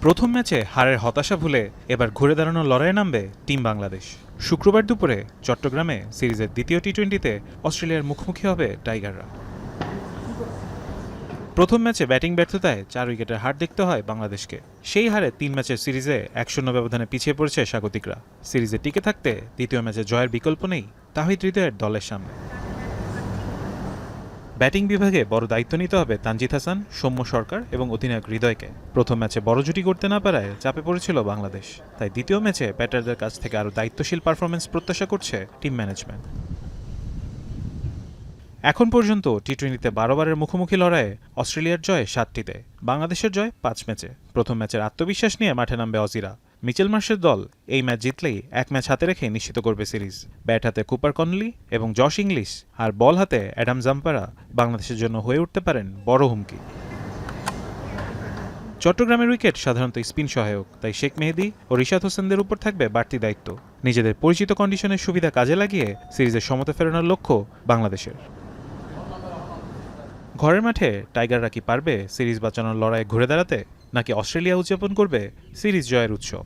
প্রথম ম্যাচে হারের হতাশা ভুলে এবার ঘুরে দাঁড়ানোর লড়াইয়ে নামবে টিম বাংলাদেশ। শুক্রবার দুপুরে চট্টগ্রামে সিরিজের দ্বিতীয় টি-20তে অস্ট্রেলিয়ার মুখোমুখি হবে টাইগাররা। প্রথম ম্যাচে ব্যাটিং ব্যর্থতায় 4 উইকেটের হার দেখতে হয় বাংলাদেশকে। সেই হারে 3 ম্যাচের সিরিজে 1-0 ব্যবধানে পিছিয়ে পড়েছে স্বাগতিকরা। সিরিজে টিকে থাকতে দ্বিতীয় ম্যাচে জয়ের বিকল্প নেই তাহিদ হৃদয়ের দলের সামনে। ব্যাটিং বিভাগে বড় দায়িত্ব নিতে হবে তানজিদ হাসান, সৌম্য সরকার এবং অধিনায়ক হৃদয়কে। প্রথম ম্যাচে বড় জুটি করতে না পারায় চাপে পড়েছিল বাংলাদেশ, তাই দ্বিতীয় ম্যাচে ব্যাটারদের কাছ থেকে আরও দায়িত্বশীল পারফরমেন্স প্রত্যাশা করছে টিম ম্যানেজমেন্ট। এখন পর্যন্ত টি-20তে 12 বারের মুখোমুখি লড়াইয়ে অস্ট্রেলিয়ার জয় 7টিতে, বাংলাদেশের জয় 5 ম্যাচে। প্রথম ম্যাচের আত্মবিশ্বাস নিয়ে মাঠে নামবে অজিরা। মিচেল মার্শের দল এই ম্যাচ জিতলেই এক ম্যাচ হাতে রেখে নিশ্চিত করবে সিরিজ। ব্যাট হাতে কুপার কনলি এবং জশ ইংলিশ আর বল হাতে অ্যাডাম জাম্পারা বাংলাদেশের জন্য হয়ে উঠতে পারেন বড় হুমকি। চট্টগ্রামের উইকেট সাধারণত স্পিন সহায়ক, তাই শেখ মেহেদী ও রিশাদ হোসেনদের উপর থাকবে বাড়তি দায়িত্ব। নিজেদের পরিচিত কন্ডিশনের সুবিধা কাজে লাগিয়ে সিরিজের সমতা ফেরানোর লক্ষ্য বাংলাদেশের। ঘরের মাঠে টাইগাররা কি পারবে সিরিজ বাঁচানোর লড়াইয়ে ঘুরে দাঁড়াতে, নাকি অস্ট্রেলিয়া উদযাপন করবে সিরিজ জয়ের উৎসব?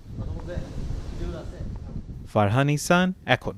ফারহান ইহসান, এখন।